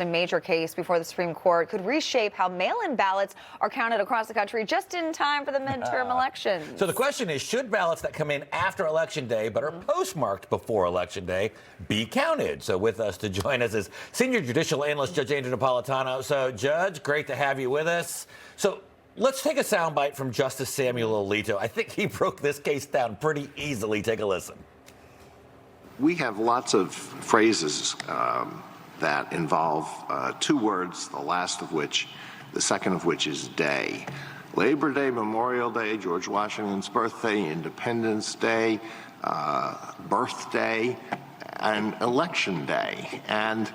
A major case before the Supreme Court could reshape how mail-in ballots are counted across the country just in time for the midterm elections. So the question is, should ballots that come in after Election Day but are postmarked before Election Day be counted? So with us to join us is Senior Judicial Analyst Judge Andrew Napolitano. So, Judge, great to have you with us. So let's take a soundbite from Justice Samuel Alito. I think he broke this case down pretty easily. Take a listen. We have lots of phrases that involve two words, the second of which is day. Labor Day, Memorial Day, George Washington's birthday, Independence Day, birthday, and Election Day. And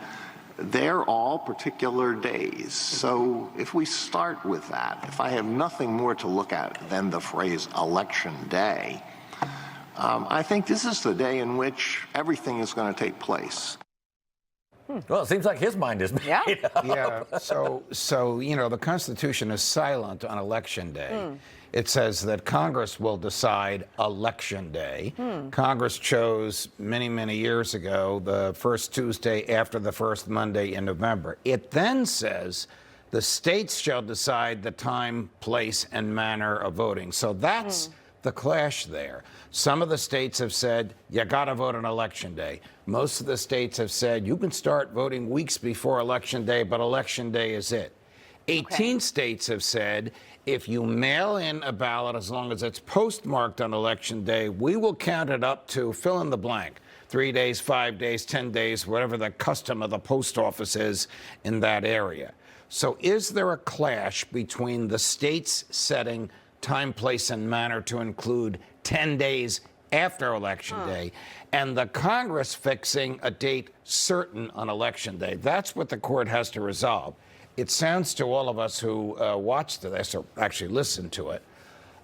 they're all particular days. So if we start with that, if I have nothing more to look at than the phrase Election Day, I think this is the day in which everything is going to take place. Well, it seems like his mind is made up. Yeah. So you know, the Constitution is silent on Election Day. It says that Congress will decide Election Day. Congress chose many, many years ago the first Tuesday after the first Monday in November. It then says the states shall decide the time, place, and manner of voting. So that's the clash there. Some of the states have said, you got to vote on Election Day. Most of the states have said, you can start voting weeks before Election Day, but Election Day is it. 18 states have said, if you mail in a ballot, as long as it's postmarked on Election Day, we will count it up to fill in the blank. 3 days, 5 days, 10 days, whatever the custom of the post office is in that area. So is there a clash between the states setting time, place, and manner to include 10 days after Election Day, and the Congress fixing a date certain on Election Day? That's what the court has to resolve. It sounds to all of us who watched this, or actually listened to it,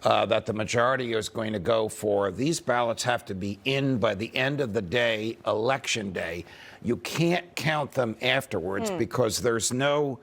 that the majority is going to go for these ballots have to be in by the end of the day, Election Day. You can't count them afterwards because there's no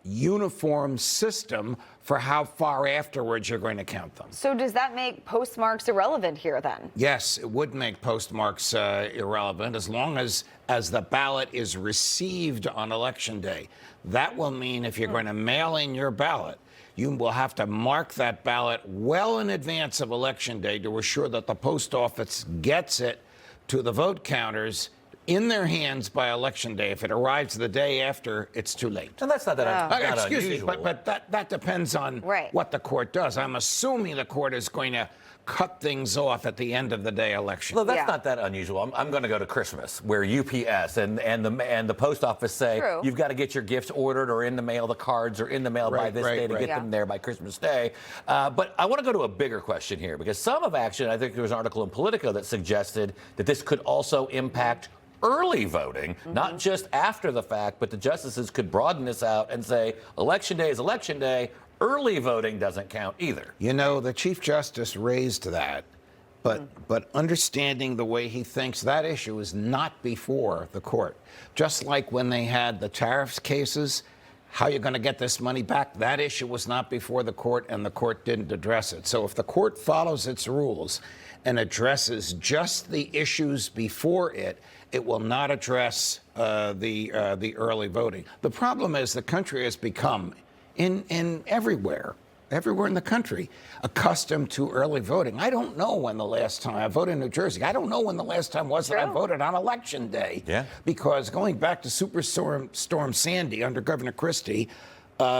uniform system for how far afterwards you're going to count them. So does that make postmarks irrelevant here then? Yes, it would make postmarks irrelevant as long as the ballot is received on Election Day. That will mean if you're going to mail in your ballot, you will have to mark that ballot well in advance of Election Day to assure that the post office gets it to the vote counters in their hands by Election Day. If it arrives the day after, it's too late. And that's not that Excuse unusual. me, but that depends on what the court does. I'm assuming the court is going to cut things off at the end of the day election. Well, that's not that unusual. I'm going to go to Christmas, where UPS and the post office say you've got to get your gifts ordered or in the mail. The cards are in the mail by this day to get them there by Christmas Day. But I want to go to a bigger question here, because some have actually, I think there was an article in Politico that suggested that this could also impact early voting, not just after the fact, but the justices could broaden this out and say Election Day is Election Day. Early voting doesn't count either. You know, the Chief Justice raised that, but understanding the way he thinks, that issue is not before the court. Just like when they had the tariffs cases, how you're going to get this money back, that issue was not before the court, and the court didn't address it. So if the court follows its rules and addresses just the issues before it, it will not address the early voting. The problem is the country has become, in everywhere in the country, accustomed to early voting. I don't know when the last time I voted in New Jersey. I don't know when the last time was that I voted on Election Day. Because going back to Superstorm Sandy under Governor Christie,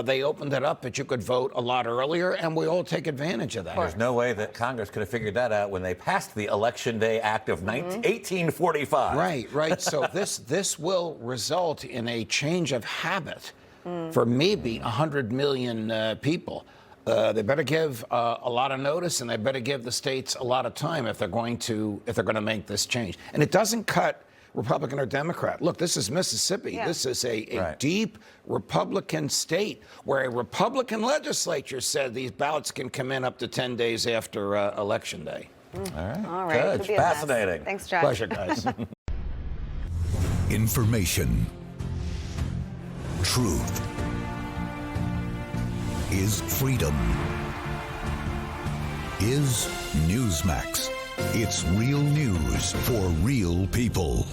they opened it up that you could vote a lot earlier, and we all take advantage of that. There's no way that Congress could have figured that out when they passed the Election Day Act of 1845. Right. So this will result in a change of habit for maybe 100 million people. They better give a lot of notice, and they better give the states a lot of time if they're going to make this change. And it doesn't cut Republican or Democrat. Look, this is Mississippi. This is a deep Republican state where a Republican legislature said these ballots can come in up to 10 days after Election Day. All right. Judge, fascinating. Thanks, Judge. Pleasure, guys. Information. Truth is freedom. Is Newsmax. It's real news for real people.